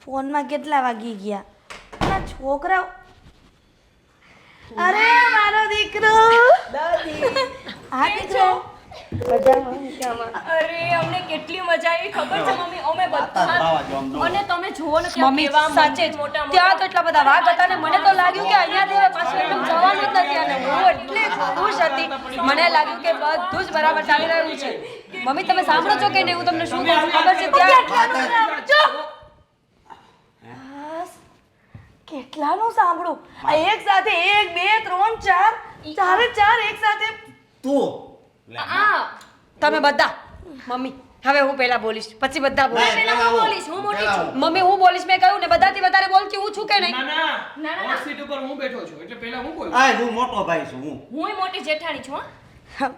ફોનમાં કેટલા વાગી ગયા? આ છોકરાઓ. અરે મારો દીકરો. દાદી આ દીકરો અરે અમને કેટલી મજા આવી ખબર છે મમ્મી અમે બધા અને તમે જુઓ ને ત્યાં મમ્મી કેવા સાચે જ મોટા ત્યાં તો એટલા બધા વાઘ હતા ને મને તો લાગ્યું કે અહીંયાથી હવે પાછું એકદમ જવાનું જ નથી અને હું એટલી ખુશ હતી મને લાગ્યું કે બધું જ બરાબર ચાલી રહ્યું છે. મમ્મી તમે સાંભળો છો કે નહીં? હું તમને શું કહું છું ખબર છે? ત્યાં બસ, કેટલાનું સાંભળું? આ એક સાથે 1 2 3 4 ચારે ચાર એક સાથે. તમે બધા મમ્મી હવે હું પહેલા બોલીશ પછી બધા બોલશે. પહેલા હું બોલીશ હું મોટી છું મમ્મી હું બોલીશ મેં કહ્યું ને બધાથી વધારે બોલતી હું છું કે નહીં? ના હોટ સીટ ઉપર હું બેઠો છું એટલે પહેલા હું બોલું. આ હું મોટો ભાઈ છું હું. હુંય મોટી જેઠાણી છું હા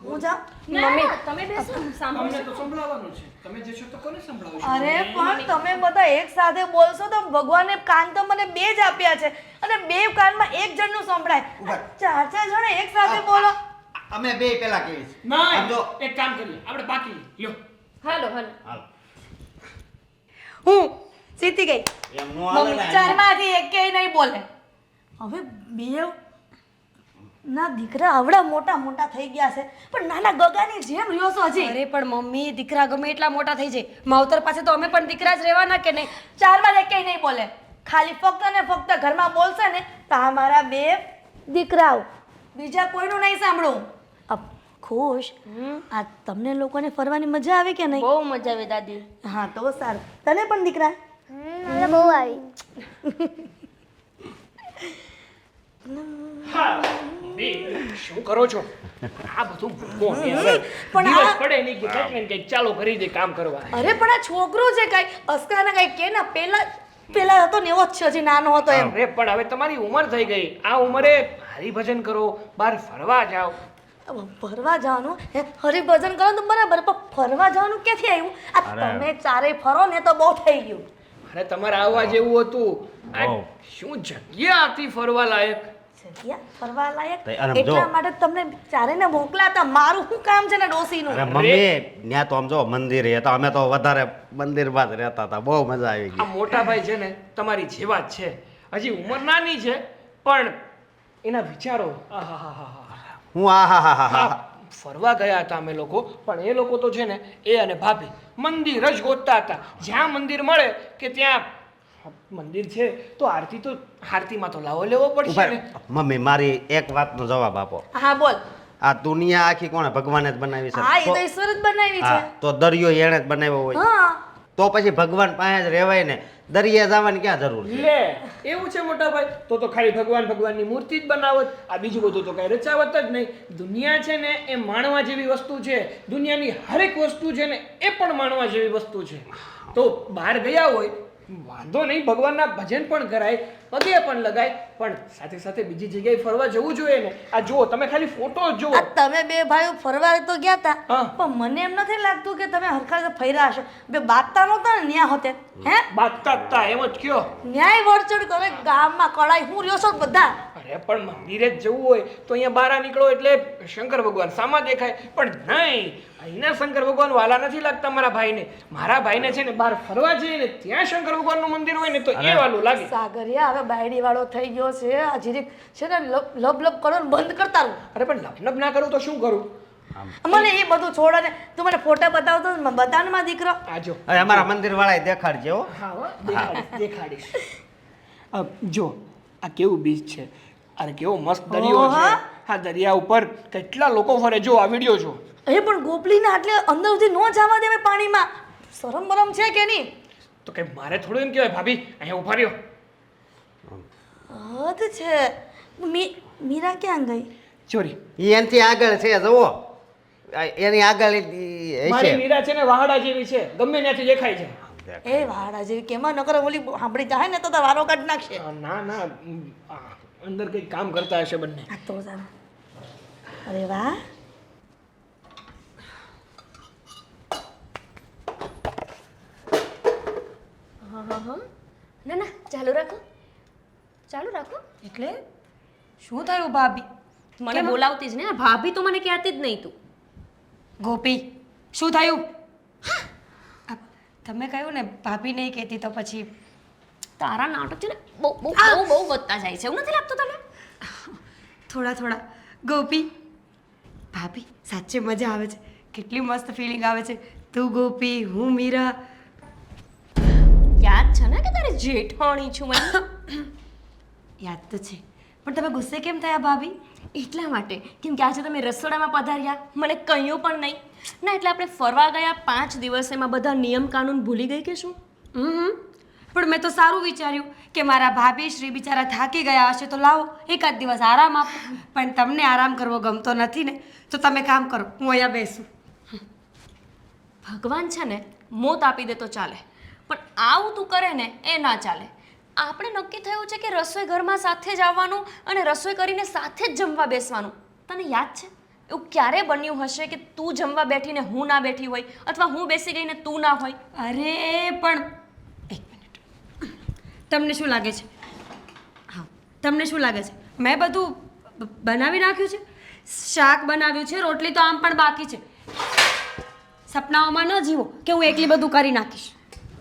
હું જાઉં? મમ્મી તમે બેસો સાંભળો તમને તો સંભળાવવાનું છે. તમે જે છો તો કોને સંભળાવશો? અરે પણ તમે બધા એક સાથે બોલશો તો ભગવાને કાન તો મને 2 જ આપ્યા છે અને 2 કાનમાં એક જણનું સંભળાય. ઉભા. 4 જણ એક સાથે બોલો. અમે બે પેલા કહીએ છીએ. ના સમજો. એક કામ કરીએ આપણે બાકી લ્યો. હાલો હાલો હાલ. હું જીતી ગઈ. એમ નો હાલે મમ્મી ને. ચારમાંથી એકેય નહીં બોલે. હવે બે ના દીકરા આવડા મોટા મોટા થઈ ગયા છે પણ નાના ગગાની જેમ રહ્યો છો હજી. અરે પણ મમ્મી દીકરા ગમે એટલા મોટા થઈ જાય માવતર પાસે તો અમે પણ દીકરા જ રહેવાના કે નહીં? ચારમાં એકેય નહીં બોલે. ખાલી ફક્ત ને ફક્ત ઘરમાં બોલશે ને તો આ મારા 2 દીકરાઓ બીજા કોઈનું નહીં સાંભળું. ખુશ આ તમને લોકોને ફરવાની મજા આવે કે નહીં? બહુ મજા આવે દાદી હા તો સારું. તને પણ દીકરા? મને બહુ આવી. હા બે શું કરો છો? આ બધું કોણ હવે પણ દિવસ આ- પડે નહીં કે કંઈક ને કંઈક ચાલુ કરી દે કામ કરવા. અરે પણ આ છોકરો છે કઈ અસ્કાને કઈ કે ના પેલા હતો ને એવો જ છે હજી નાનો હતો એમ. અરે પણ હવે તમારી ઉંમર થઈ ગઈ આ ઉંમરે હરિભજન કરો બહાર ફરવા જાઓ. ફરવા જવાનું હરિભજન કરો તો બરાબર પણ ફરવા જવાનું ક્યાંથી આવ્યું? આ તમે ચારેય ફરો ને તો બહુ થઈ ગયું. અરે તમારે આવવા જેવું હતું આ બહુ. શું જગ્યા હતી ફરવા લાયક. જગ્યા ફરવા લાયક તે અને જો. એટલા માટે તમને ચારેયને મોકલાતા. મારું શું કામ છે ને ડોસીનું? અરે મમ્મી ત્યાં તો આમ જો મંદિર હતા અમે તો વધારે મંદિરમાં જ રહેતા હતા બહુ મજા આવી આ ગઈ. મોટા ભાઈ છે ને તમારી જેવા જ છે હજી ઉંમર નાની છે પણ એના વિચારો આહાહાહા. હું આ હા હા હા હા, હા ફરવા ગયા હતા અમે લોકો પણ એ લોકો તો છે ને એ અને ભાભી મંદિર જ ગોતતા હતા જ્યાં મંદિર મળે કે ત્યાં મંદિર છે તો આરતીમાં તો લાવો લેવો પડશે ને. મમ્મી મારી એક વાતનો જવાબ આપો. હા બોલ. આ દુનિયા આખી કોણે ભગવાને જ બનાવી છે? હા એ તો તો- ઈશ્વર જ બનાવી છે. હા તો દરિયો એણે જ બનાવ્યો હોય હા તો પછી ભગવાન પાસે જ રહેવાય ને દરિયા જવાની ક્યાં જરૂર છે? લે એવું છે મોટા ભાઈ તો ખાલી ભગવાનની મૂર્તિ જ બનાવત આ બીજું બધું તો કઈ રચાવત જ નહીં. દુનિયા છે ને એ માણવા જેવી વસ્તુ છે દુનિયાની હરેક વસ્તુ છે ને એ પણ માણવા જેવી વસ્તુ છે. તો બહાર ગયા હોય વાંધો નહીં ભગવાનના ભજન પણ કરાય પગે પણ લગાય પણ સાથે સાથે બીજી જગ્યાએ ફરવા જવું જોઈએ ને. આ જુઓ તમે ખાલી ફોટો જ જુઓ. આ તમે 2 ભાઈઓ ફરવા તો ગયા હતા હા. પણ મને એમ નથી લાગતું કે તમે હરખા રીતે ફર્યા હશો. બે બાતતા નહોતા ને ન્યા હોતે હે બાતતા જ તા એમ જ કયો. ન્યાય વરચડ કરે ગામમાં કળાઈ હું રહ્યો છો બધા. અરે પણ મંદિરે જ જવું હોય તો અહીંયા બહાર નીકળો એટલે શંકર ભગવાન સામા દેખાય પણ નહીં અહીંના શંકર ભગવાન વાલા નથી લાગતા મારા ભાઈને છે ને બહાર ફરવા જઈએ ને ત્યાં શંકર ભગવાનનું મંદિર હોય ને તો એ વાલું લાગે. સાગરિયા હવે બાયડી વાળો થઈ ગયો છે આ જીરીક છે ને લબ લબ કરો ને બંધ કરતા રહો. અરે પણ લપનપ ના કરું તો શું કરું? મને એ બધું છોડો ને તું મને ફોટા બતાવતો બતાવ માં દીકરો. આજો હવે અમારા મંદિર વાળાએ દેખાડજે હો. હા હો, દેખાડીશ જો આ કેવું બીચ છે અરે કેવો મસ્ત દરિયો છે. ઓહો. હા દરિયા ઉપર કેટલા લોકો ફરે જો આ વિડીયો જો. એ પણ ગોપલીને આટલે અંદર સુધી ન જવા દેવે પાણીમાં. શરમ બરમ છે કે નહીં? તો કઈ મારે થોડું એમ કહેવાય ભાભી અહીંયા ઉભા રહ્યો. હદ છે. મીરા ક્યાં ગઈ? ચોરી ઈ એનથી આગળ છે જુઓ એની આગળ મારી હશે. મીરા છે ને વાહડા જેવી છે ગમે ત્યાંથી દેખાય છે. એ વાડા જેવી કેમાં નકર ઓલી સાંભળી જાય ને તો વારો કાઢી નાખશે. ના અંદર કંઈક કામ કરતા હશે બંને. આ તો સારું. અરે વાહ. હા ના ચાલુ રાખો એટલે શું થયું ભાભી? મને બોલાવતી જ ને ભાભી તો મને કહેતી જ નહીં તું ગોપી શું થયું? તમે કહ્યું ને ભાભી નહીં કહેતી તો પછી તારા નાટક છે ને બહુ બહુ બહુ બહુ વધતા જાય છે એવું નથી લાગતું તને થોડા થોડા ગોપી ભાભી સાચે મજા આવે છે કેટલી મસ્ત ફિલિંગ આવે છે તું ગોપી હું મીરા યાદ છે ને કે તારી જેઠાણી છું મને યાદ તો છે પણ તમે ગુસ્સે કેમ થયા ભાભી એટલા માટે કેમ કે આજે તમે રસોડામાં પધાર્યા મને કહ્યું પણ નહીં ના એટલે આપણે ફરવા ગયા 5 દિવસ એમાં બધા નિયમ કાનૂન ભૂલી ગઈ કે શું પણ મેં તો સારું વિચાર્યું કે મારા ભાભી શ્રી બિચારા થાકી ગયા હશે તો લાવો એકાદ દિવસ આરામ આપો પણ તમને આરામ કરવો ગમતો નથી ને તો તમે કામ કરો હું અહીંયા બેસું ભગવાન છે ને મોત આપી દે તો ચાલે પણ આવું તું કરે ને એ ના ચાલે આપણે નક્કી થયું છે કે રસોઈ ઘરમાં સાથે જ આવવાનું અને રસોઈ કરીને સાથે જ જમવા બેસવાનું તને યાદ છે એવું ક્યારે બન્યું હશે કે તું જમવા બેઠીને હું ના બેઠી હોય અથવા હું બેસી ગઈને તું ના હોય અરે પણ એક મિનિટ તમને શું લાગે છે હા તમને શું લાગે છે મેં બધું બનાવી નાખ્યું છે શાક બનાવ્યું છે રોટલી તો આમ પણ બાકી છે સપનાઓમાં ન જીવો કે હું એકલી બધું કરી નાખીશ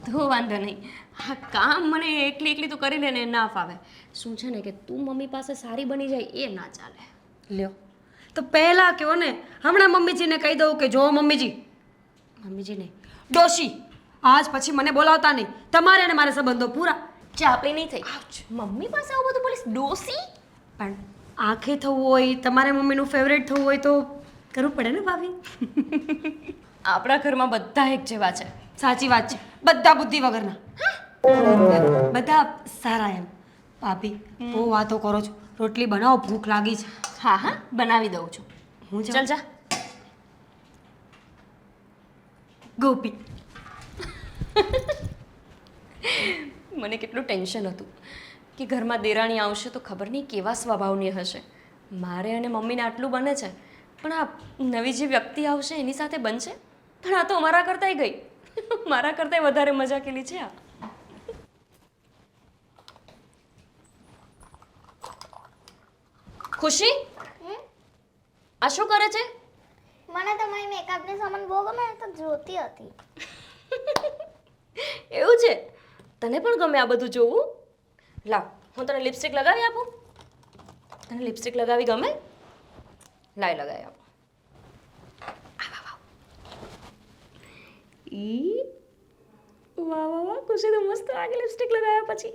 તો વાંધો નહીં હા કામ મને એકલી એકલી તું કરી લે ને ના ફાવે શું છે ને કે તું મમ્મી પાસે સારી બની જાય એ ના ચાલે લ્યો તો પહેલાં કહો ને હમણાં મમ્મીજીને કહી દઉં કે જો મમ્મીજી નહીં ડોશી આજ પછી મને બોલાવતા નહીં તમારે અને મારા સંબંધો પૂરા ચાપલી નહીં થઈ મમ્મી પાસે આવું બધું બોલીશ ડોસી પણ આંખે થવું હોય તમારે મમ્મીનું ફેવરેટ થવું હોય તો કરવું પડે ને ભાભી આપણા ઘરમાં બધા એક જેવા છે સાચી વાત છે બધા બુદ્ધિ વગરના બધા સારા એમ ભાભી બહુ વાતો કરો છો રોટલી બનાવો ભૂખ લાગી છે હા હા બનાવી દઉં છું હું ચાલ જા ગોપી મને કેટલું ટેન્શન હતું કે ઘરમાં દેરાણી આવશે તો ખબર નહીં કેવા સ્વભાવની હશે મારે અને મમ્મીને આટલું બને છે પણ આ નવી જે વ્યક્તિ આવશે એની સાથે બનશે પણ આ તો મારા કરતાંય ગઈ મારા કરતાંય વધારે મજા કેલી છે આ ખુશી આ શું કરે છે મને તમારી મેકઅપની સામાન બહુ ગમે તો જોતી હતી એવું છે તને પણ ગમે આ બધું જોવું લાવ હું તને લિપસ્ટિક લગાવી આપું તને લિપસ્ટિક લગાવી ગમે લાય લગાવી આપો ઈ વાહ વાહ વાહ ખુશી તો મસ્ત લાગે લિપસ્ટિક લગાવ્યા પછી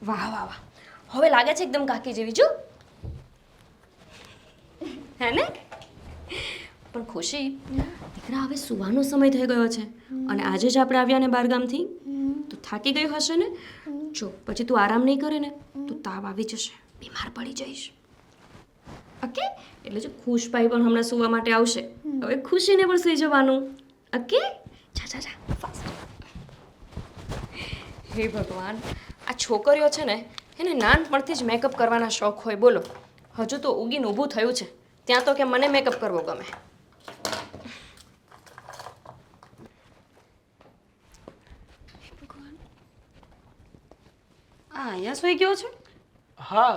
વાહ વાહ વાહ હવે લાગે છે એકદમ કાકી જેવી જો હે ને પણ ખુશી દીકરા હવે સુવાનો સમય થઈ ગયો છે અને આજે જ આપણે આવ્યા ને બારગામથી તો થાકી ગઈ હશે ને જો પછી તું આરામ નહીં કરે ને તો તાવ આવી જશે બીમાર પડી જઈશ ઓકે એટલે જો ખુશભાઈ પણ હમણાં સુવા માટે આવશે હવે ખુશીને પણ સુઈ જવાનું ઓકે જા જા જા ફાસ્ટ હે ભગવાન આ છોકરીઓ છે ને એને નાનપણથી જ મેકઅપ કરવાના શોખ હોય બોલો હજુ તો ઉગીને ઊભું થયું છે ત્યાં તો કે મને મેકઅપ કરવો ગમે અહીંયા સુઈ ગયો છે હા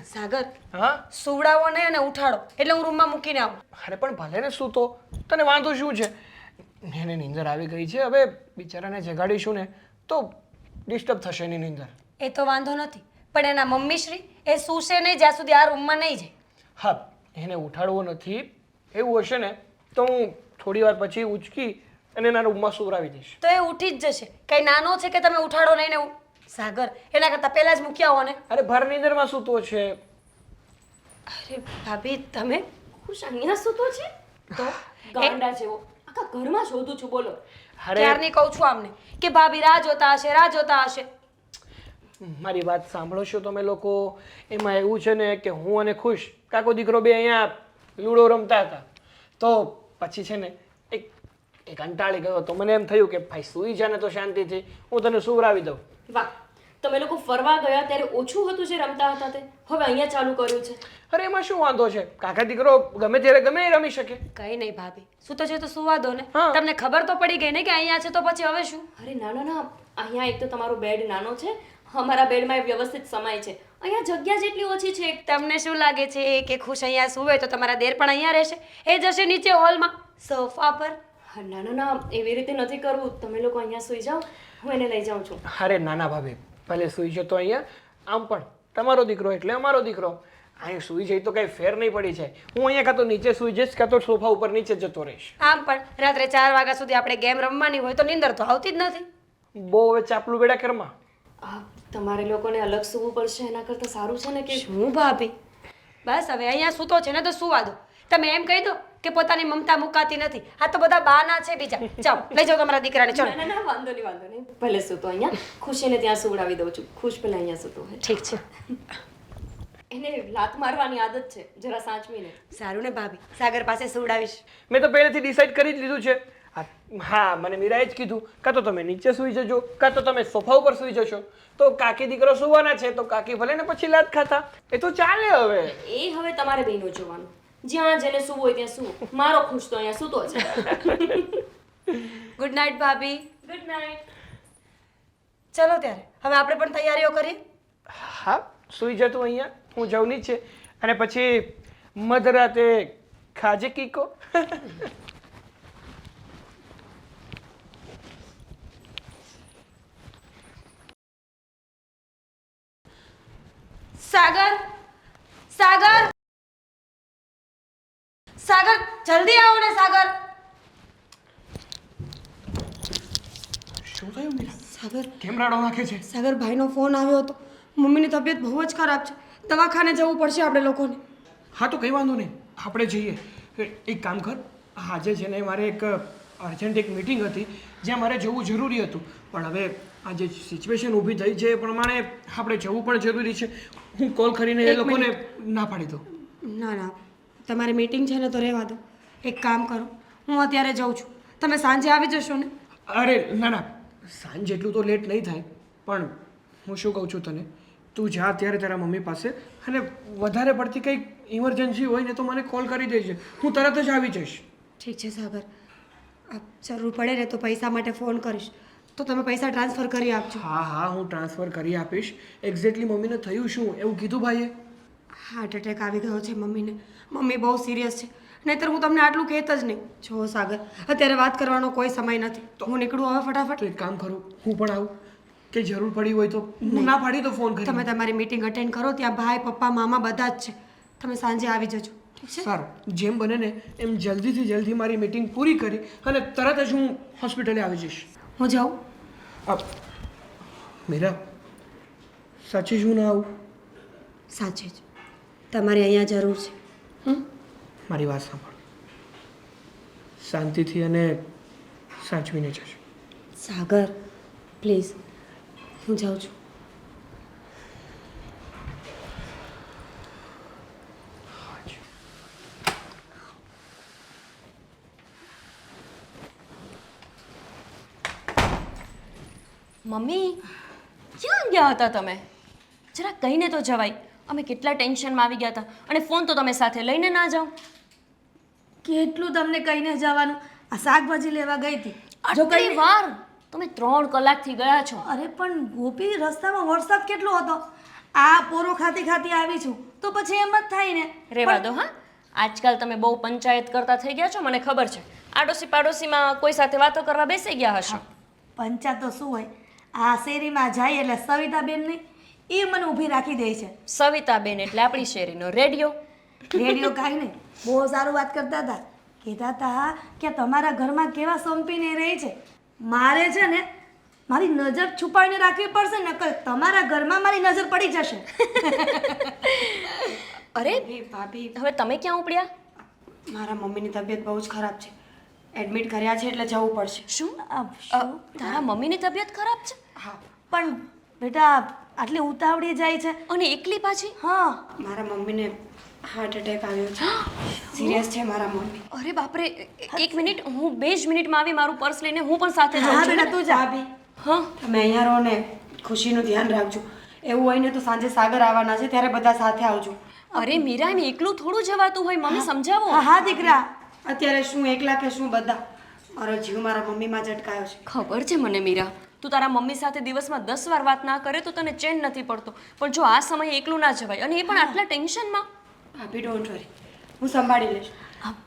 સાગર હા સુવડાવો ને અને ઉઠાડો એટલે હું રૂમમાં મૂકીને આવું અરે પણ ભલે ને શું તો તને વાંધો શું છે એને નીંદર આવી ગઈ છે હવે બિચારાને જગાડીશું ને તો ડિસ્ટર્બ થશે એની નીંદર એ તો વાંધો નથી પણ એના મમ્મી શ્રી એ સૂશે નહીં જ્યાં સુધી આ રૂમમાં નહીં જાય હા એને ઉઠાડવો નથી એવું હશે ને તો હું થોડી વાર પછી ઉચકી અને એના રૂમમાં સુવડાવી દઈશ તો એ ઉઠી જ જશે કઈ નાનો છે કે તમે ઉઠાડો નહીં ને સાગર એના કરતાં પહેલા જ મૂક્યા હો ને અરે ભર નીંદરમાં સૂતો છે અરે ભાભી તમે ખુશ અહીંયા સૂતો છે તો ગાંડા જેવો આખા ઘરમાં શોધું છું બોલો અરે ક્યારની કહું છું આમને કે ભાભી રાહ જોતા હશે મારી વાત સાંભળો છો તમે લોકો એમાં એવું છે ને કે હું અને ખુશ કાકો દીકરો બે અહીંયા લૂડો રમતા હતા તો પછી છે ને એક કંટાળી ગયો તો મને એમ થયું કે ભાઈ સૂઈ જા ને તો શાંતિથી હું તને સુવડાવી દઉં વાહ તમે લોકો ફરવા ગયા ત્યારે ઓછું હતું જે રમતા હતા તે હવે અહીંયા ચાલુ કર્યું છે અરે એમાં શું વાંધો છે કાકા દીકરો ગમે ત્યારે ગમે એ રમી શકે કઈ નહીં ભાભી સૂતો છે તો સુવા દો ને હા. તમને ખબર તો પડી ગઈ ને કે અહીંયા છે તો પછી હવે શું અરે ના ના ના અહીંયા એક તો તમારો બેડ નાનો છે અમારા બેડમાં એ વ્યવસ્થિત સમાય છે અહીંયા જગ્યા જેટલી ઓછી છે તમને શું લાગે છે કે ખુશ અહીંયા સુવે તો તમારા દેર પણ અહીંયા રહેશે એ જશે નીચે હોલમાં સોફા પર ના ના ના એવી રીતે નથી કરવું. તમે લોકો અહીંયા સૂઈ જાઓ, હું એને લઈ જાઉં છું. અરે નાના ભાભી ભલે સૂઈ જતો અહીંયા, આમ પણ તમારો દીકરો એટલે અમારો દીકરો. અહીં સૂઈ જાય તો કઈ ફેર નહીં પડી જાય. હું અહીંયા કાં તો નીચે સૂઈ જઈશ કાં તો સોફા ઉપર નીચે જતો રહીશ. આમ પણ રાત્રે 4 વાગ્યા સુધી આપણે ગેમ રમવાની હોય તો નીંદર તો આવતી જ નથી. બહુ હવે ચાપલું બેડા કરમાં. તમારે લોકોને અલગ સૂવું પડશે એના કરતાં સારું છે ને કે શું ભાભી, બસ હવે અહીંયા સૂતો છે ને તો સુવા દો. તમે એમ કહી દો કે પોતાની મમતા મુકાતી નથી. આ તો બધા બાના છે બીજા. જાઓ લઈ જાઓ તમારા દીકરાને. ચલો. ના ના વાંધો નહીં. ભલે સૂતો અહીંયા. ખુશીને ત્યાં સુવડાવી દઉં છું. ખુશ પેલા અહીંયા સૂતો હોય. ઠીક છે. એને લાત મારવાની આદત છે, જરા સાચવીને. સારું ને ભાભી, સાગર પાસે સુવડાવીશ. મેં તો પહેલેથી ડિસાઈડ કરી જ લીધું છે. હા મને મીરાએ જ કીધું કાં તો તમે નીચે સૂઈ જજો કાં તો તમે સોફા ઉપર સૂઈ જશો. તો કાકી દીકરો સુવાના છે તો કાકી ભલે ને પછી લાત ખાતા, એ તો ચાલે હવે. એ હવે તમારે બહેનો જોવાનું. જ્યાં જેને સૂવું હોય ત્યાં સૂવો. મારો ખુશ તો અહીંયા સૂતો છે. ગુડ નાઇટ ભાભી. Good night. ચલો ત્યારે હવે આપણે પણ તૈયારીઓ કરીએ. હા સૂઈ જતું અહીંયા, હું જાઉં નીચે અને પછી મધરાતે ખાજે કીકો. સાગર, સાગર, સાગર જલ્દી આવો ને સાગર. શું થયું મીરા? સાગર, કેમ રાડો નાખે છે? સાગર ભાઈનો ફોન આવ્યો હતો. મમ્મીની તબિયત બહુ જ ખરાબ છે. દવાખાને જવું પડશે આપણે લોકોને. હા તો કંઈ વાંધો નહીં, આપણે જઈએ. એક કામ કર, આજે છે ને મારે એક અર્જન્ટ એક મીટિંગ હતી જ્યાં મારે જવું જરૂરી હતું. પણ હવે આ જે સિચ્યુએશન ઊભી થઈ છે એ પ્રમાણે આપણે જવું પણ જરૂરી છે. હું કોલ કરીને એ લોકોને ના પાડી દઉં. ના ના, તમારી મીટિંગ છે ને તો રહેવા દો. એક કામ કરો, હું અત્યારે જાઉં છું. તમે સાંજે આવી જશો ને? અરે ના ના, સાંજ જેટલું તો લેટ નહીં થાય. પણ હું શું કહું છું તને, તું જા અત્યારે તારા મમ્મી પાસે અને વધારે પડતી કંઈક ઇમરજન્સી હોય ને તો મને કોલ કરી દેજે. હું તરત જ આવી જઈશ. ઠીક છે સાગર, જરૂર પડે ને તો પૈસા માટે ફોન કરીશ તો તમે પૈસા ટ્રાન્સફર કરી આપજો. હા હા હું ટ્રાન્સફર કરી આપીશ. એક્ઝેક્ટલી મમ્મીને થયું શું એવું કીધું ભાઈએ? હાર્ટ એટેક આવી ગયો છે મમ્મીને. મમ્મી બહુ સિરિયસ છે, નહીંતર હું તમને આટલું કહેત જ નહીં. જો સાગર, અત્યારે વાત કરવાનો કોઈ સમય નથી. હું નીકળું હવે ફટાફટ. તો એક કામ કરું, હું પણ આવું કે જરૂર પડી હોય તો હું ના પાડી તો ફોન કરી. તમે તમારી મીટિંગ અટેન્ડ કરો. ત્યાં ભાઈ પપ્પા મામા બધા જ છે. તમે સાંજે આવી જજો. ઠીક છે? સારું, જેમ બને ને એમ જલ્દીથી જલ્દી મારી મીટિંગ પૂરી કરી અને તરત જ હું હોસ્પિટલે આવી જઈશ. હું જાઉં? મીરા, સાચી જ હું ના આવું? સાચે જ તમારી અહીંયા જરૂર છે. મારી વાત સાંભળ, શાંતિથી અને સાચવીને જજો. સાગર પ્લીઝ, હું જાઉં છું. મમ્મી ક્યાં ગયા હતા તમે? જરા કહીને તો જવાય. અમે કેટલા ટેન્શનમાં આવી ગયા હતા અને ફોન તો તમે સાથે લઈને ના જાઓ. કેટલું તમને કહીને જવાનું? આ શાકભાજી લેવા ગઈ હતી. આટલી વાર? તમે 3 કલાકથી ગયા છો. અરે પણ ગોપી, રસ્તામાં વરસાદ કેટલો હતો. આ પોરો ખાતી ખાતી આવી છું તો પછી એમ જ થાય ને. રેવા દો. હા, આજકાલ તમે બહુ પંચાયત કરતા થઈ ગયા છો, મને ખબર છે. આડોશી પાડોશીમાં કોઈ સાથે વાતો કરવા બેસી ગયા હશો. પંચાયત તો શું હોય, આ શેરીમાં જાય એટલે સવિતાબેન નહીં એ મને ઊભી રાખી દે છે. સવિતાબેન એટલે આપણી શેરીનો રેડિયો. રેડિયો કાંઈ નહીં, બહુ સારું વાત કરતા હતા. કહેતા હતા કે તમારા ઘરમાં કેવા સંપીને રહે છે. મારે છે ને મારી નજર છુપાવીને રાખવી પડશે ને, કે તમારા ઘરમાં મારી નજર પડી જશે. અરે ભાભી, હવે તમે ક્યાં ઉપડ્યા? મારા મમ્મીની તબિયત બહુ જ ખરાબ છે. એડમિટ કર્યા છે એટલે જવું પડશે. શું? તારા મમ્મીની તબિયત ખરાબ છે? હા, પણ બેટા આટલી ઉતાવળી જાય છે. અને એકલી પાછી? હા, મારા મમ્મીને હાર્ટ એટેક આવ્યો છે. સિરિયસ છે મારા મમ્મી. અરે બાપરે, એક મિનિટ, હું 2 જ મિનિટમાં આવી. મારું પર્સ લઈને હું પણ સાથે જાઉં હા છું. બેટા તું જા. ભાભી, હા, તમે અહીંયા રહો ને, ખુશીનું ધ્યાન રાખજો. એવું હોય ને તો સાંજે સાગર આવવાના છે ત્યારે બધા સાથે આવજો. અરે મીરા, એમ એકલું થોડું જવાતું હોય. મમ્મી સમજાવો. હા હા દીકરા, અત્યારે શું એકલા કે શું બધા. મારો જીવ મારા મમ્મીમાં જ અટકાયો છે. ખબર છે મને મીરા, તું તારા મમ્મી સાથે દિવસમાં 10 વાર વાત ના કરે તો તને ચેન નથી પડતો. પણ જો આ સમયે એકલું ના જવાય, અને એ પણ આટલા ટેન્શનમાં. ભાભી ડોન્ટ વરી, હું સંભાળી લઈશ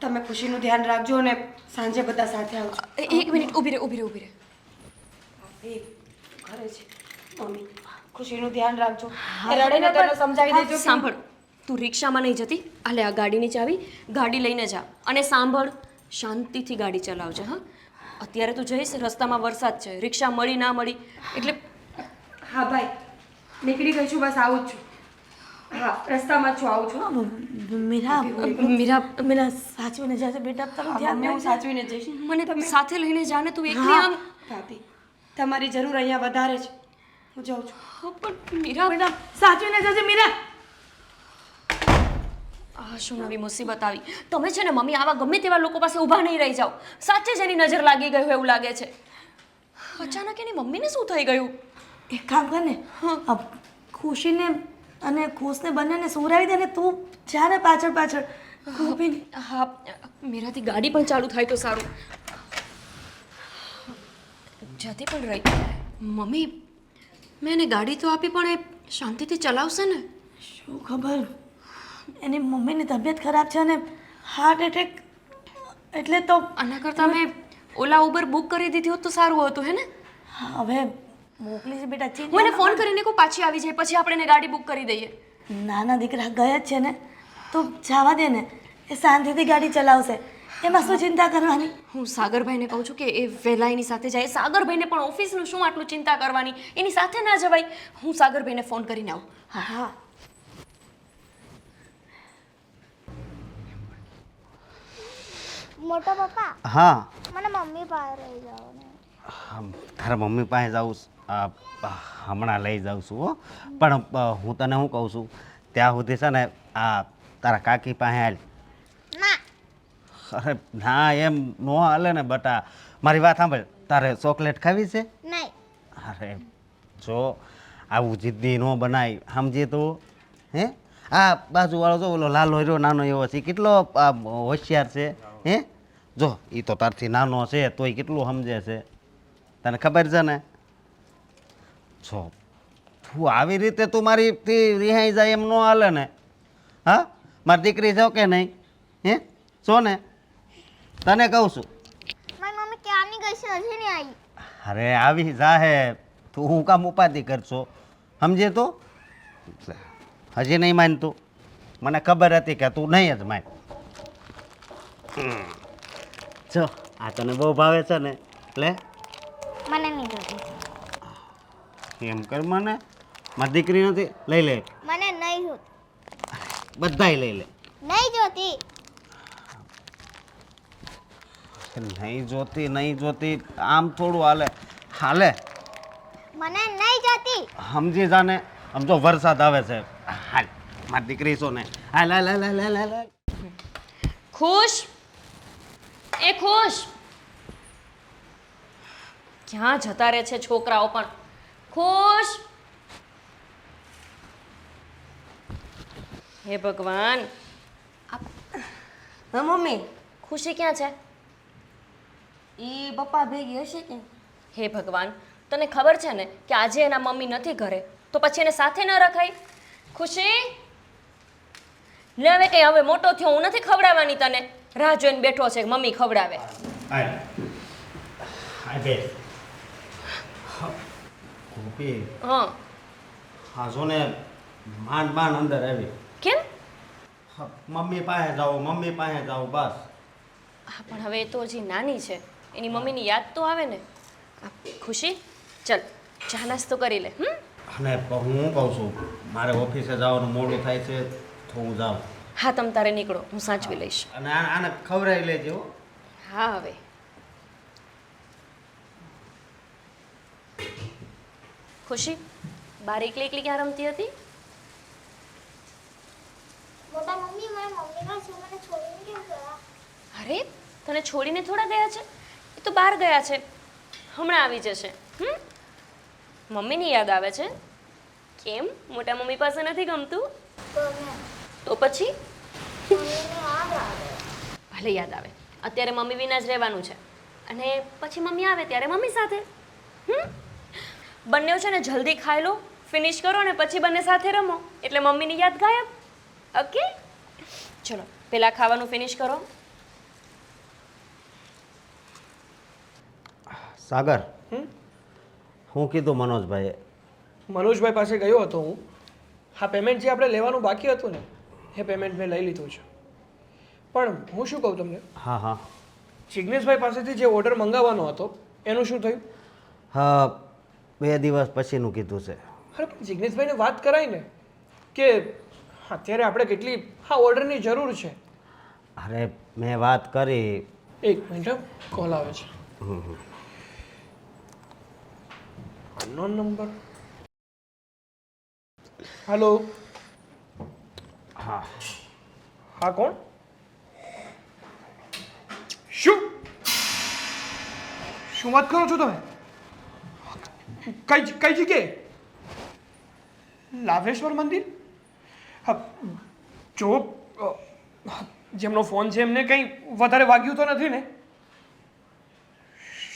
તમે ખુશીનું ધ્યાન રાખજો અને સાંજે બધા સાથે આવજો. એક મિનિટ ઊભી રહે. એ ઘરે છે મમ્મી ખુશીનું ધ્યાન રાખજો એ રડીને તેને સમજાવી દેજો કે સાંભળ, તું રિક્ષામાં નહીં જતી. આલે આ ગાડીની ચાવી, ગાડી લઈને જા. અને સાંભળ, શાંતિથી ગાડી ચલાવજે. હા, અત્યારે તું જઈશ, રસ્તામાં વરસાદ છે, રિક્ષા મળી ના મળી એટલે હા ભાઈ નીકળી ગઈ છું, બસ આવું જ છું. હા રસ્તામાં જ છું, આવું છું. મીરા મીરા, મીરા સાચવીને જશે બેટા, તારું ધ્યાન મમ્મી હું સાચવીને જઈશ. મને સાથે લઈને જાને. તું એકલી આમ. ભાભી તમારી જરૂર અહીંયા વધારે છે, હું જાઉં છું. હા, પણ મીરા, બેટા સાચવીને જશે મીરા. આ શું નવી મુસીબત આવી. તમે છે ને મમ્મી આવા ગમે તેવા લોકો પાસે ઊભા નહીં રહી જાઓ. સાચે જ એની નજર લાગી ગઈ હોય એવું લાગે છે. અચાનક એની મમ્મીને શું થઈ ગયું? એક કામ કર ને, ખુશીને અને ખુશને બંનેને સુવરાવી દે ને તું જા ને પાછળ પાછળ. ગોપીને હા, મેરાથી ગાડી પણ ચાલુ થાય તો સારું. જતી પણ રહી. મમ્મી, મેં એને ગાડી તો આપી, પણ એ શાંતિથી ચલાવશે ને? શું ખબર, એની મમ્મીની તબિયત ખરાબ છે અને હાર્ટ એટેક, એટલે તો આના કરતાં મેં ઓલા ઉબર બુક કરી દીધી હોત તો સારું હતું, હે ને? હવે મોકલી છે બેટા. હું એને ફોન કરીને કહું પાછી આવી જાય, પછી આપણે એને ગાડી બુક કરી દઈએ. નાના દીકરા ગયા જ છે ને, તો જવા દે ને, એ શાંતિથી ગાડી ચલાવશે, એમાં શું ચિંતા કરવાની. હું સાગરભાઈને કહું છું કે એ વહેલા એની સાથે જાય. સાગરભાઈને પણ ઓફિસનું શું આટલું ચિંતા કરવાની, એની સાથે ના જવાય. હું સાગરભાઈને ફોન કરીને આવું. હા હા મોટા પપ્પા હા મને મમ્મી પાસે રહી જાઓ ને. તારા મમ્મી પાસે જાઉં હમણાં લઈ જાઉં છું હો. પણ હું તને શું કહું છું, ત્યાં સુધી છે ને આ તારા કાકી પાસે હાલ. ના અરે ના, એમ ન હાલે ને બટા. મારી વાત સાંભળ, તારે ચોકલેટ ખાવી છે? નહીં અરે જો આવું જિદ્દી ન બનાય, સમજી તું. હે આ બાજુવાળો જો ઓલો લાલો રહ્યો નાનો એવો છે, કેટલો હોશિયાર છે. હે જો એ તો તારથી નાનો છે તોય કેટલું સમજે છે, તને ખબર છે ને. જો તું આવી રીતે તું મારીથી રિહાઈ જાય એમ ન હાલે ને. હા, મારી દીકરી છો કે નહીં? હે છો ને? તને કહું છું. મારી મમ્મી ક્યારની ગઈ છે, હજી નહીં આવી. અરે આવી જાહે, તું હું કામ ઉપાધિ કરશો, સમજે તું. હજી નહીં માનતું, મને ખબર હતી કે તું નહીં જ માન. જો આ તને બહુ ભાવે છે ને, એટલે મને નહીં જોતી. એમ કર, મને મારી દીકરી નથી, લઈ લે. મને નહીં જોતી. બધાય લઈ લે. નહીં જોતી. નહીં જોતી આમ થોડું હાલે. હાલે, મને નહીં જોતી. સમજી જાને. આમ જો વરસાદ આવે છે, હાલ મારી દીકરી છો ને, હાલ હાલ હાલ હાલ હાલ હાલ. ખુશ, એ ખુશ, ક્યાં જતા રહે છે છોકરાઓ પણ? ખુશ, હે ભગવાન. હા મમ્મી, ખુશી ક્યાં છે? એ પપ્પા ભેગી હશે કે? હે ભગવાન, તને ખબર છે ને કે આજે એના મમ્મી નથી ઘરે, તો પછી એને સાથે ન રખાય? ખુશી, લે હવે કઈ, હવે મોટો થયો, હું નથી ખવડાવવાની તને. રાહ જોઈને બેઠો છે કે મમ્મી ખવડાવે. હાલ હાલ બેસ. ગોપી, હા, હા જો ને, માંડ માંડ અંદર આવી. કેમ? હા, મમ્મી પાસે જાઓ, મમ્મી પાસે જાઓ, બસ. હા, પણ હવે એ તો હજી નાની છે, એની મમ્મીની યાદ તો આવે ને. ખુશી, ચલ ચા નાસ્તો કરી લે. અને હું કહું છું, મારે ઓફિસે જવાનું મોડું થાય છે, તો હું જાઉં. હા, તમ તારે નીકળો, હું સાચવી લઈશ. અને આને ખવડાવી લેજો હો. હા, હવે ખુશી, બાર એકલી એકલી ક્યાં રમતી હતી? મોટા મમ્મી મારા મમ્મી પાસે મને છોડીને કેમ ગયા? અરે, તને છોડીને થોડા ગયા છે? એ તો બહાર ગયા છે, હમણાં આવી જશે. મમ્મીની યાદ આવે છે? કેમ, મોટા મમ્મી પાસે નથી ગમતું? તો પછી ભલે યાદ આવે, અત્યારે મમ્મી વિના જ રહેવાનું છે, અને પછી મમ્મી આવે ત્યારે મમ્મી સાથે. બંને છે ને જલ્દી ખાઈ લો, ફિનિશ કરો, અને પછી બંને સાથે રમો, એટલે મમ્મીની યાદ ગાયબ. ઓકે, ચલો પેલા ખાવાનું ફિનિશ કરો. સાગર હું કીધું મનોજભાઈએ? મનોજભાઈ પાસે ગયો હતો હું. હા, પેમેન્ટ જે આપણે લેવાનું બાકી હતું ને એ પેમેન્ટ મેં લઈ લીધું છે. પણ હું શું કહું તમને, હા હા જિગ્નેશભાઈ પાસેથી જે ઓર્ડર મંગાવવાનો હતો એનું શું થયું? હા 2 દિવસ પછીનું કીધું છે. અરે પણ જિગ્નેશભાઈને વાત કરાય ને કે અત્યારે આપણે કેટલી ઓર્ડરની જરૂર છે. અરે મેં વાત કરી. એક મિનિટ, કોલ આવે છે. Unknown number. હેલો. હા હા, કોણ? શું શું વાત કરો છો તમે? કઈ જગ્યાએ? લાભેશ્વર મંદિર? હા, જો જેમનો ફોન છે એમને કંઈ વધારે વાગ્યું તો નથી ને?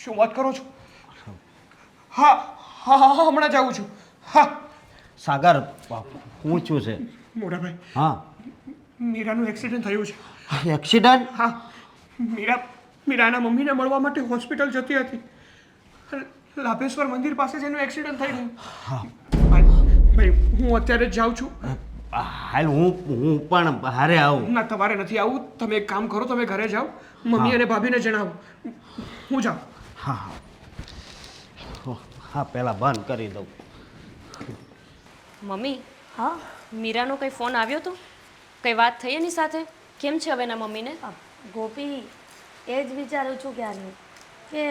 શું વાત કરો છો? હા હા હા હા, હમણાં જ આવું છું. હા. સાગર પૂછ્યું છે. મોટાભાઈ, હા મીરાનું એક્સિડન્ટ થયું છે. એક્સિડન્ટ? હા, મીરાના મમ્મીને મળવા માટે હોસ્પિટલ જતી હતી. લાભેશ્વર મંદિર પાસે જ એનું એક્સિડન્ટ થઈ ગયું. ભાઈ, હું અત્યારે જ જાઉં છું. હાલ હું પણ હારે આવું. ના, તમારે નથી આવું. તમે એક કામ કરો, તમે ઘરે જાઓ, મમ્મી અને ભાભીને જણાવો. હું જાઉં. હા હા હા પહેલાં બંધ કરી દઉં. મમ્મી, હા મીરાનો કંઈ ફોન આવ્યો હતો? કંઈ વાત થઈ એની સાથે? કેમ છે હવે એના મમ્મીને? ગોપી, એ જ વિચારું છું ક્યારની કે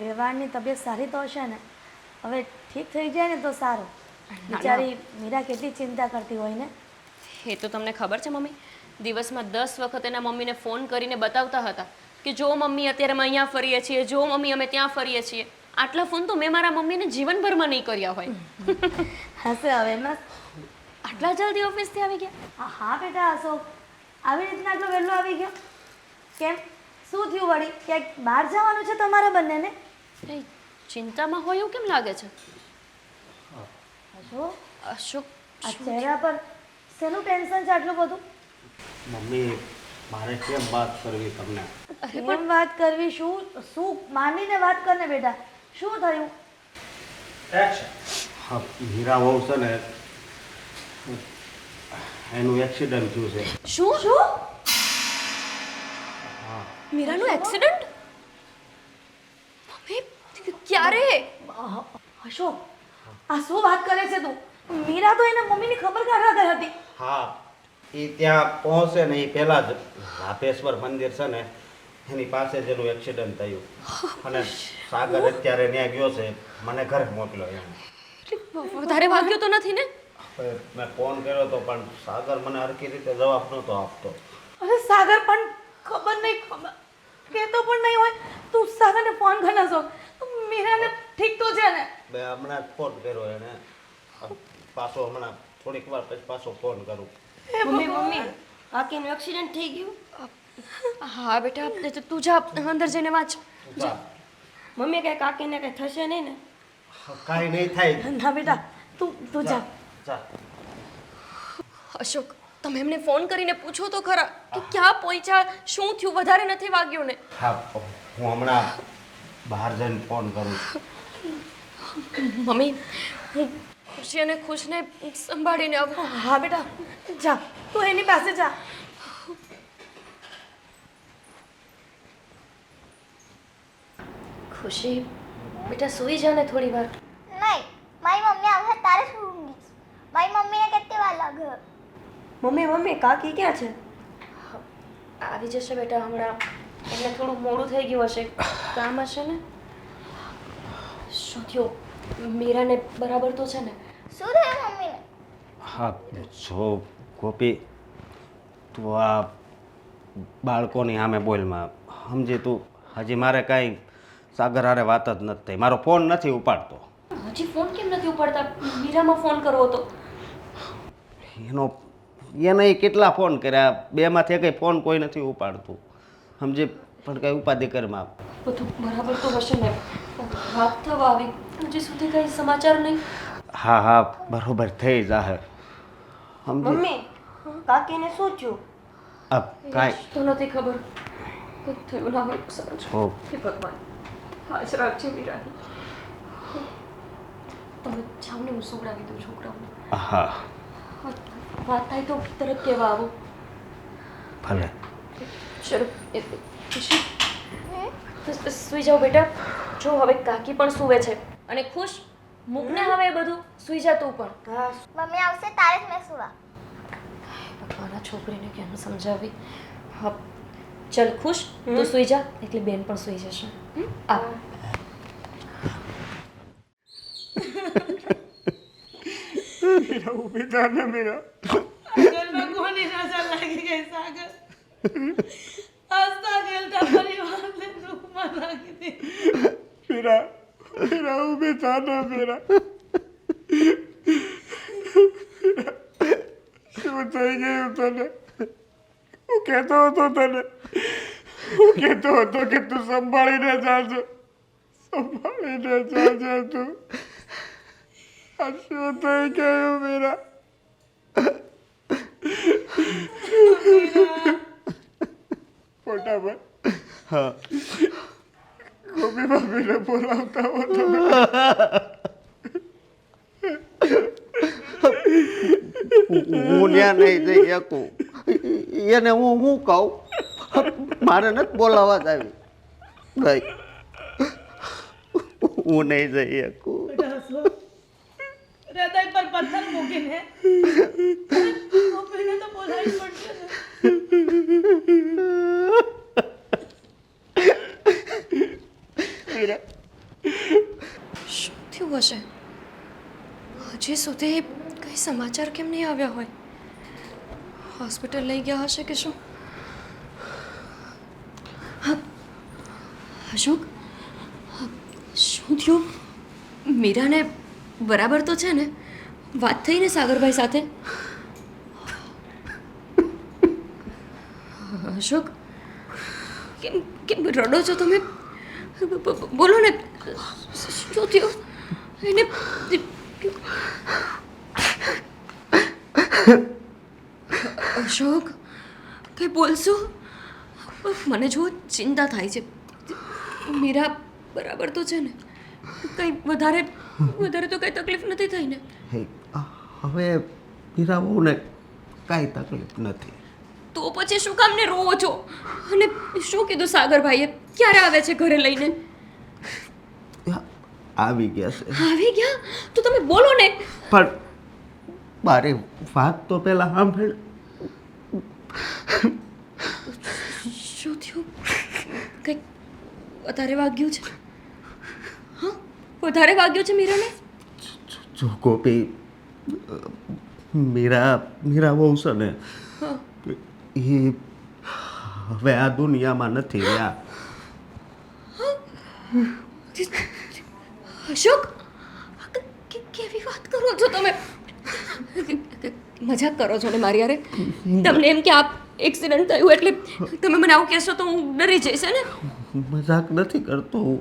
વેવાણની તબિયત સારી તો હશે ને. હવે ઠીક થઈ જાય ને તો સારું. બિચારી મીરા કેટલી ચિંતા કરતી હોય ને. એ તો તમને ખબર છે મમ્મી, દિવસમાં 10 વખત એના મમ્મીને ફોન કરીને બતાવતા હતા કે જો મમ્મી અત્યારે અમે અહીંયા ફરીએ છીએ, જો મમ્મી અમે ત્યાં ફરીએ છીએ. આટલા ફોન તો મેં મારા મમ્મીને જીવનભરમાં નહીં કર્યા હોય. હશે હવે એમાં. આટલા જલ્દી ઓફિસથી આવી ગયા? હા હા બેટા, અશોક આવી રીતના આટલો વહેલો આવી ગયો? કેમ, શું થયું વળી? ક્યાંક બહાર જવાનું છે તમારા બંનેને? એ ચિંતામાં હોય એવું કેમ લાગે છે? અશોક, અશોક, આ ચહેરા પર શેનું ટેન્શન છે આટલું બધું? મમ્મી મારે કેમ વાત કરવી તમને? કેમ વાત કરવી? શું માંડીને વાત કરને બેટા. શું થયું? હા હીરા વહુ છે ને એનું એક્સિડન્ટ થયું છે. શું શું? મીરાનું એક્સિડન્ટ? મમ્મી, ક્યારે? અશોક, આ શું વાત કરે છે તું? મીરા તો એના મમ્મીની ખબર કાઢવા ગઈ હતી. હા એ ત્યાં પહોંચે ને એ પહેલાં જ રાપેશ્વર મંદિર છે ને એની પાસે જ એનું એક્સિડન્ટ થયું. અને સાગર અત્યારે ત્યાં ગયો છે, મને ઘરે મોકલ્યો એને. વધારે વાગ્યું તો નથી ને? મેં ફોન કર્યો હતો પણ સાગર મને હરખી રીતે જવાબ નહોતો આપતો. અરે સાગર પણ ખબર નહીં, કહેતો પણ નહીં હોય. તું સાગરને ફોન કર નાખો. મીરાને ઠીક તો છે ને? મેં હમણાં જ ફોન કર્યો એને. પાછો હમણાં થોડીક વાર પછી પાછો ફોન કરું. મમ્મી, કાકીનું એક્સિડન્ટ થઈ ગયું? હા બેટા, તું જા અંદર જઈને વાંચ. જા. મમ્મી, કઈ કાકીને કઈ થશે નહીં ને? કાંઈ નહીં થાય. ના બેટા, તું જા. જા. અશોક, તમે એમને ફોન કરીને પૂછો તો ખરા કે ક્યાં પહોંચ્યા, શું થયું, વધારે નથી વાગ્યું ને? હા હું હમણાં બહાર જઈને ફોન કરું છું. મમ્મી, હું ખુશી અને ખુશને સંભાળીને આવું. હા બેટા, જા, તું એની પાસે જા. ખુશી, બેટા સૂઈ જા ને થોડી વાર. નહીં, મારી મમ્મી આવશે તારે શું ઊંઘીશ? મારી મમ્મીને કેટલી વાર લાગે? મમ્મી, કાકી ક્યાં છે? આવી જશે બેટા હમણાં. એમને થોડું મોડું થઈ ગયું હશે, કામ હશે ને. શું થયું? મીરાને બરાબર તો છે ને? શું થયું મમ્મીને? હા જો ગોપી, તું આ બાળકોની સામે બોલમાં સમજી. તું હજી મારે કાંઈ સાગર હારે વાત જ નથી થઈ. મારો ફોન નથી ઉપાડતો. હજી ફોન કેમ નથી ઉપાડતા? મીરામાં ફોન કરવો હતો. એને કેટલા ફોન કર્યા, બેમાંથી કંઈ ફોન કોઈ નથી ઉપાડતું સમજી. પણ કંઈ ઉપાધિ કરમાં બધું બરાબર તો હશે ને? વાત થવા આવી, હજી સુધી કંઈ સમાચાર નહીં. હા હા બરોબર થઈ જાહે સમજી. મમ્મી, કાકીને શું થયું? આ કાંઈ તો નથી ખબર કંઈક થયું ના હોય તો સારું છે. ઓ હે ભગવાન હાજ રાખજે મીરાની. તમે જાઓ ને હું સોવડાવી દઉં છોકરાઓને. હા વાત થાય તો તરત કહેવા આવો. ભલે ચલો ખુશી સુઈ જાઓ બેટા. જો હવે કાકી પણ સૂવે છે અને ખુશ મૂકને હવે એ બધું સુઈ જા તું પણ. હા મમ્મી આવશે તારે જ મેં સુવા. ભગવાન આ છોકરીને કેમ સમજાવી. હા ચલ ખુશ તું સુઈ જા એટલે બેન પણ સુઈ જશે. આ ઊભી થા ને મીરા. ઘરમાં કોની નજર લાગી ગઈ સાગર? હસતા ખેલતા પરિવારને દુઃખમાં નાખી દીધું. મીરા મીરા ઊભી થા ને મીરા. શું થઈ ગયું તને? હું કહેતો હતો તને, હું કહેતો હતો કે તું સંભાળીને જાજો, સંભાળીને જાજે તું. આ શું થઈ ગયું મીરા? મોટા ભાઈ હા ગોપી ભાભીને બોલાવતા હો તમે. હું ત્યાં નહીં જઈ શકું. એને હું કહું, મારે નથી બોલાવવા જ આવી ભાઈ. હું નહીં જઈ શકું. હૃદય પર પથ્થર મૂકીને ગોપીને તો બોલાવી પડશે ને. મીરા શું થયું હશે? હજી સુધી કંઈ સમાચાર કેમ નહીં આવ્યા હોય? હોસ્પિટલ લઈ ગયા હશે કે શું? હા અશોક શું થયું? મીરાને બરાબર તો છે ને? વાત થઈ ને સાગરભાઈ સાથે? અશોક કેમ કેમ રડો છો તમે? બોલો ને શું થયું એને? અશોક કંઈ બોલશો? મને જો ચિંતા થાય છે. મીરા બરાબર તો છે ને? કંઈ વધારે તો કંઈ તકલીફ નથી થઈ ને? હવે મીરા બહુને કાંઈ તકલીફ નથી. તો પછી શું કામ ને રોવો છો? અને શું કીધું સાગરભાઈએ? ક્યારે આવે છે ઘરે લઈને? આવી ગયા છે. આવી ગયા? તો તમે બોલો ને. પણ મારી વાત તો પહેલા સાંભળ. શું થયું? કંઈક વધારે વાગ્યું છે? હા વધારે વાગ્યું છે મીરાને? જો ગોપી, મીરા બહુ છે ને, હા એ હવે આ દુનિયામાં નથી રહ્યા. અશોક કેવી વાત કરો છો તમે? મજાક કરો છો ને મારી યારે? તમને એમ કે આપ એક્સિડન્ટ થયું એટલે તમે મને આવું કહેશો તો હું ડરી જઈશ ને? મજાક નથી કરતો હું.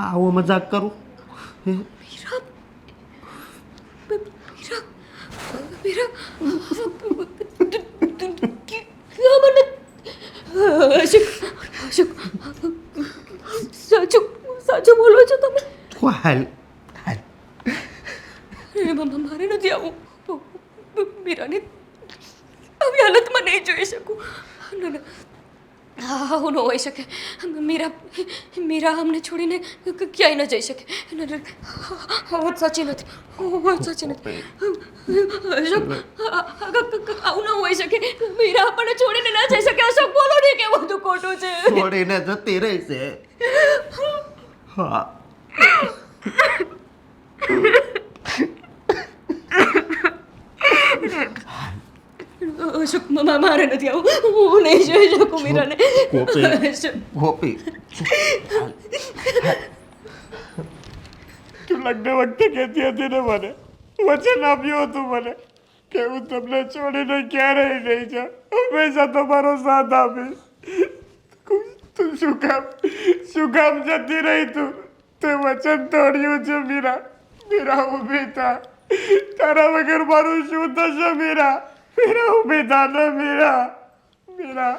આવો મજાક કરું? મીરા મીરા મીરા અશોક અશોક સાચું બોલો છો તમે? હાલ હાલ. મારે નથી આવું. મીરાને આવી હાલતમાં નહીં જોઈ શકું. ના ના આવું ન હોઈ શકે. મીરા અમને છોડીને ક્યાંય ન જઈ શકે. વાત સાચી નથી. વાત સાચી નથી. અશોક આવું ન હોઈ શકે. મીરા આપણને છોડીને ના જઈ શકે. અશોક બોલો ને કે બધું ખોટું છે. છોડીને જતી રહી છે. હા અશોક મારે નથી આવું. હું નહીં જોઈ શકું મીરાને. ગોપી તું લગ્ન વખતે કહેતી હતી ને મને, વચન આપ્યું હતું મને કે હું તમને છોડીને ક્યારેય નહીં જાઉં, હંમેશા તમારો સાથ આપીશ. તું શું કામ જતી રહી? તું તે વચન તોડ્યું છે મીરા. મીરા ઊભી થા. તારા વગર મારું શું થશે મીરા? મીરા ઊભી થા ને મીરા. મીરા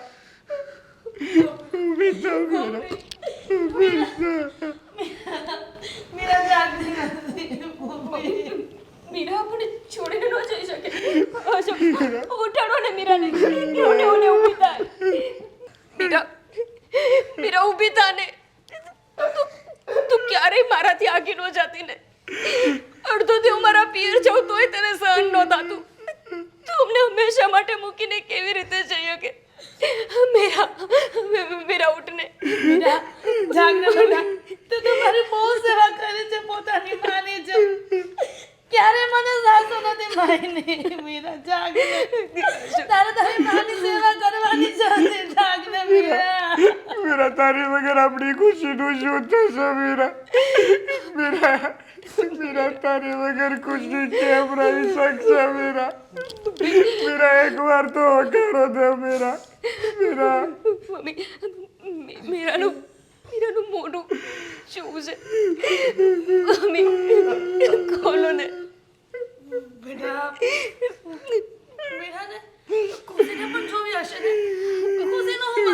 ઊભી થા મીરા મીરા આપણને છોડીને ન જઈ શકે. ઉઠાડો ને મીરાને. ઓને ઊભી થાય. મીરા ઊભી થા ને. તું ક્યારેય મારાથી આગી ન જતી ને. અડધો દી હું મારા પિયર જાઉં તોય તને સહન ન થતું. તું અમને હંમેશા માટે મૂકીને કેવી રીતે જઈ શકે? મીરા ઉઠ ને. મીરા જાગને બેટા, તું તો મારી બહુ સેવા કરી છે પોતાની માની છે. ક્યારે મને સાસુ નથી માયની. મીરા જાગને, તારે તારી માની સેવા કરવાની છે. જાગને મીરા. મીરા તારી વગર આપણી ખુશીનું શું થશે મીરા? મીરા તારી વગર ખુશી કેમ રહી શકશે મીરા? એકવાર તો હકારો દે મીરા. મમ્મી, મીરાનું મોઢું શું છે? ખોલો ને. બેટા, મીરાને ખુશીને પણ જોવી હશે ને. ખુશીનો હું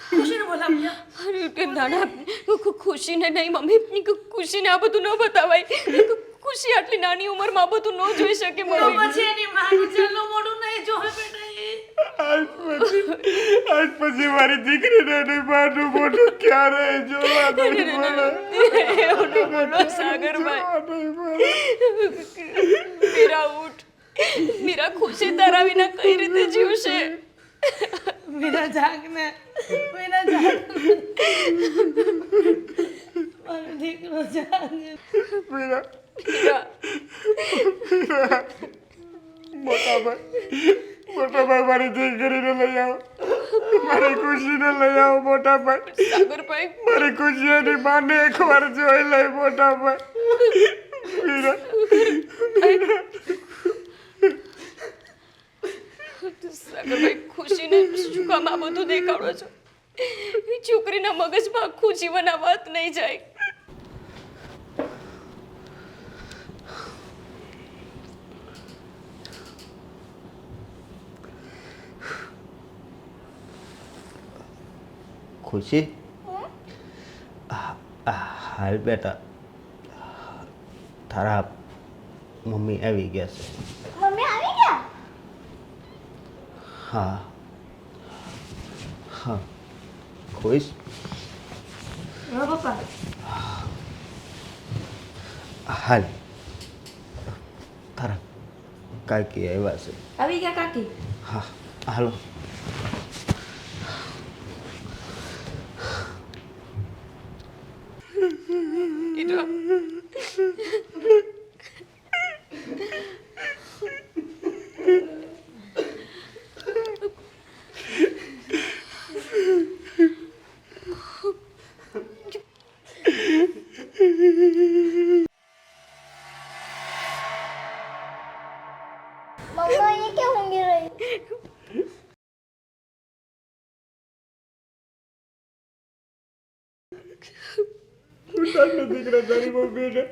ખુશીને બોલાવ્યા. અરે નાના, ખુશીને નહીં મમ્મી, ખુશીને આ બધું ન બતાવાય. ખુશી આટલી નાની ઉંમરમાં આ બધું ન જોઈ શકે તો મમ્મી. પછી એની માનું છેલ્લું મોઢું નહીં જોવે બેટા. આજ પછી મારી દીકરીને એની માનું મોઢું ક્યારે જોવા નહીં મળે. એવું ન બોલો સાગરભાઈ. મીરા ઉઠ. મીરા ખુશી તારા વિના કઈ રીતે જીવશે? મીરા જાગને. મીરા જાગ. મારો દીકરો જાગે. મીરા મીરા, મોટા ભાઈ મારી દીકરીને લઈ આવો. મારી ખુશીને લઈ આવો મોટા ભાઈ. સાગરભાઈ, મારી ખુશી એની માને એકવાર જોઈ લઈ મોટા ભાઈ. મીરા સાગરભાઈ, ખુશીને શું કામ આ બધું દેખાડો છો? છોકરીના મગજમાં આખું જીવન આ વાત નહીં જાય. ખુશી હાલ બેટા, તારા મમ્મી આવી ગયા છે. મમ્મી આવી ગયા? હા ખુશ. હા પપ્પા. હાલ તારા કાકી આવ્યા છે. આવી ગયા કાકી? હા હાલો. મમ્મી અહીંયા ક્યાં ઊંઘી રહી? ઉઠાડ ને દીકરા તારી મમ્મીને.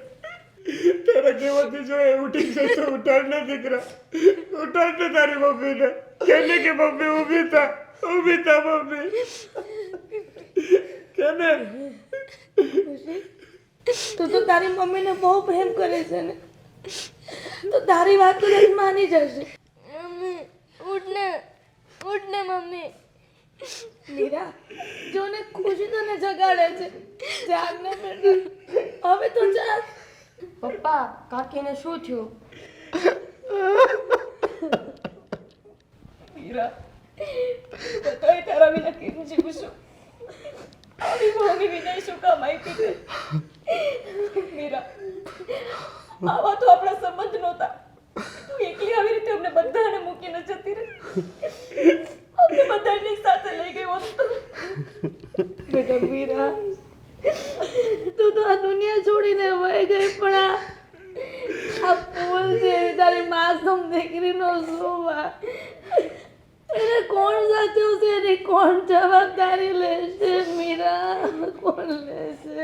તારા કેવાથી જો એ ઉઠી જશે. ઉઠાડ ને દીકરા, ઉઠાડ ને તારી મમ્મીને. કેને કે મમ્મી ઊભી થા મમ્મી. કેને તું તો તારી મમ્મીને બહુ પ્રેમ કરે છે ને, તો તારી વાત તો જ માની જશે. મમ્મી ઉઠ ને મમ્મી. મીરા, જો ને ખુશી તને જગાડે છે. જાગ ને બેટા, હવે તો જાગ. પપ્પા, કાકીને શું થયું? મીરા, બતાય તારા વિના કેમ જીવશું? આવી મમ્મી વિના શું કામ આપી તે? મીરા, આવા તો આપણા સંબંધ નહોતા. તું એકલી આવી રીતે અમને બધાને મૂકીને જતી રહી. અમને બધાને સાથે લઈ ગઈ હોત તો. બેટા મીરા, તું તો આ દુનિયા છોડીને વહી ગઈ, પણ આ ફૂલ છે તારી માસૂમ દીકરીનો શોભા. એને કોણ સાચવશે? એની કોણ જવાબદારી લેશે? મીરા, કોણ લેશે?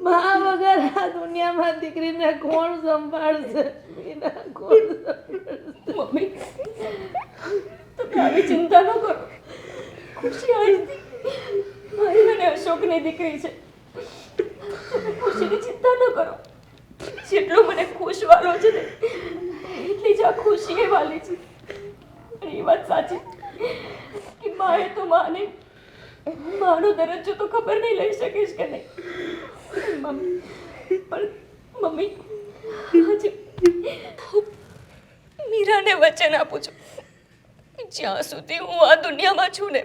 મા વગર આ દુનિયામાં દીકરીને કોણ સંભાળશે? મીરા, કોણ સંભાળશે? મમ્મી, કહી છે તમે ખુશીની ચિંતા ન કરો. જેટલો મને ખુશ વાલો છે ને એટલી જ આ ખુશી એ વાલી છે. અને એ વાત સાચી કે માએ તો માને માનો દરજ્જો તો ખબર નહીં લઈ શકીશ કે નહીં. મમ્મી આજે હું મીરાને વચન આપું છું જ્યાં સુધી હું આ દુનિયામાં છું ને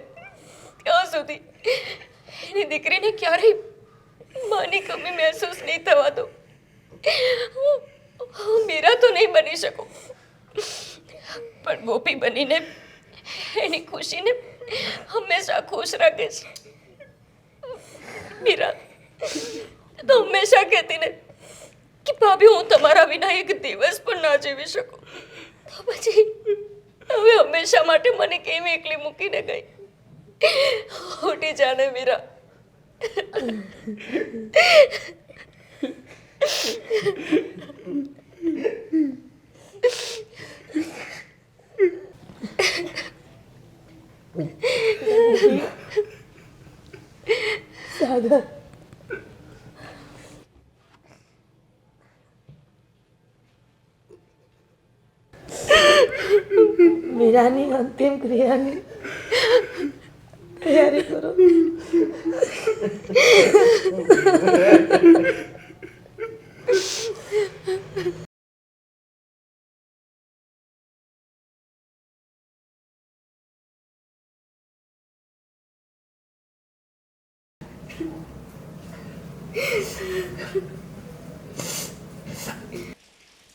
ત્યાં સુધી એની દીકરીને ક્યારેય માની કમી મહેસૂસ નહીં થવા દો. હું મીરા તો નહીં બની શકું પણ ગોપી બનીને એની ખુશીને હંમેશા ખુશ રાખીશ. મીરા તો હંમેશા કહેતી ને કે ભાભી હું તમારા વિના એક દિવસ પણ ના જીવી શકું. તો પછી હવે હંમેશા માટે મને કેમ એકલી મૂકીને ગઈ. ઉઠી જાને મીરા. મીરાની અંતિમ ક્રિયાની તૈયારી કરો.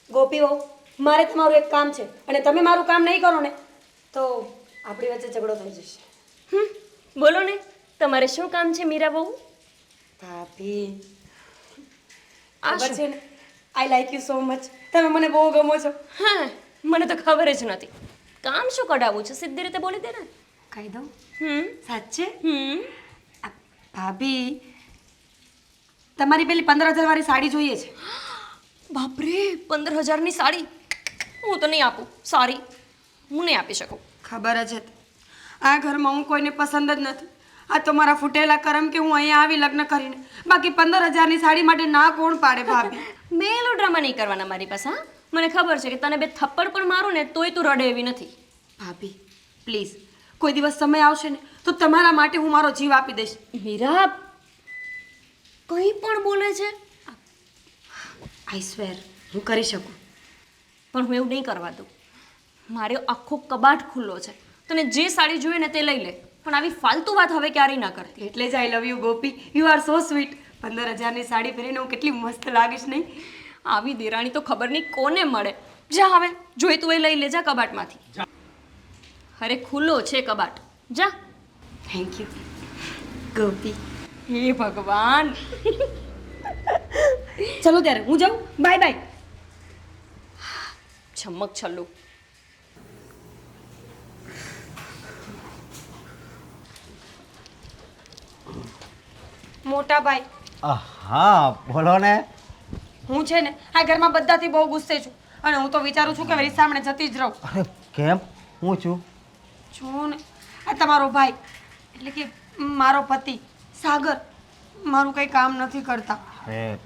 ગોપીઓ, મારે તમારું એક કામ છે અને તમે મારું કામ નહીં કરો ને તો આપણી વચ્ચે ઝઘડો થઈ જશે. બોલો ને તમારે શું કામ છે મીરા બહુ? ભાભી આ ખબર શું? છે ને, I like you so much. તમે મને બહુ ગમો છો. હા મને તો ખબર જ નથી. કામ શું કઢાવવું છે સીધી રીતે બોલી દે ને. કહી દઉં હમ સાચે? હમ આ ભાભી તમારી પેલી 15,000 વાળી સાડી જોઈએ છે. બાપરે 15,000ની સાડી હું તો નહીં આપું. સારી હું નહીં આપી શકું. ખબર જ હતી આ ઘરમાં હું કોઈને પસંદ જ નથી. આ તો મારા ફૂટેલા કરમ કે હું અહીંયા આવી લગ્ન કરીને. બાકી 15,000ની સાડી માટે ના કોણ પાડે ભાભી? મેલો ડ્રામા નહીં કરવાના મારી પાસે. હા મને ખબર છે કે તને બે થપ્પડ પણ મારું ને તોય તું રડે એવી નથી. ભાભી પ્લીઝ કોઈ દિવસ સમય આવશે ને તો તમારા માટે હું મારો જીવ આપી દઈશ. મીરા કંઈ પણ બોલે છે આઈ સ્વેર હું કરી શકું. પણ હું એવું નહીં કરવા દઉં. મારે આખો કબાટ ખુલ્લો છે. તને જે સાડી જોઈએ ને તે લઈ લે પણ આવી ફાલતુ વાત હવે ક્યારેય ના કરતી. એટલે જ I love you Gopi. You are so sweet. 15,000ની સાડી પહેરીને હું કેટલી મસ્ત લાગીશ નહીં? આવી દેરાણી તો ખબર નહીં કોને મળે. જા હવે જોઈ તું એ લઈ લે જા કબાટમાંથી. અરે ખુલ્લો છે કબાટ. જા. Thank you Gopi. હે ભગવાન. ચલો ત્યારે હું જાઉં. Bye bye. છમક છલ્લું. મોટા ભાઈ હા બોલો ને. હું છે ને આ ઘરમાં બધાથી બહુ ગુસ્સે છું અને હું તો વિચારું છું કે વળી સામે જતી જ રહું. અરે કેમ હું છું? છું ને આ તમારો ભાઈ એટલે કે મારો પતિ સાગર મારું કંઈ કામ નથી કરતા. અરે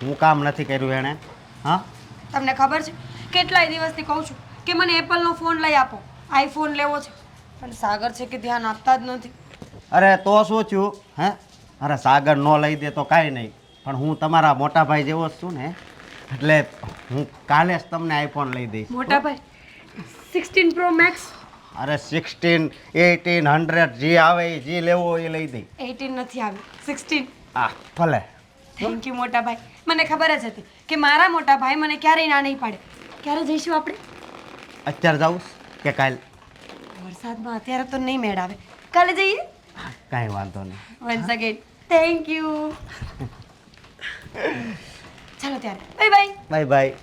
હું કામ નથી કર્યું એણે. હા તમને ખબર છે કેટલાય દિવસથી કહું છું કે મને એપલનો ફોન લઈ આપો, આઈફોન લેવો છે, પણ સાગર છે કે ધ્યાન આપતા જ નથી. અરે તો શું થયું? હે અરે સાગર ન લઈ દે તો કાંઈ નહીં, પણ હું તમારા મોટા ભાઈ જેવો જ છું ને, એટલે હું કાલે જ તમને આઈફોન લઈ દઈશ. મોટા ભાઈ 16 પ્રો મેક્સ. અરે 16, 18, 100 જે આવે એ જે લેવો હોય એ લઈ દઈ. 18 નથી આવ્યું, 16. હા ભલે. થેન્ક યુ મોટા ભાઈ. મને ખબર જ હતી કે મારા મોટા ભાઈ મને ક્યારેય ના નહીં પાડે. ક્યારે જઈશું આપણે? અત્યારે જાઉં કે કાલ? વરસાદમાં અત્યારે તો નહીં મેળ આવે, કાલે જઈએ. કાંઈ વાંધો નહીં. Once again thank you. ચાલો ત્યારે બાય બાય. Bye bye.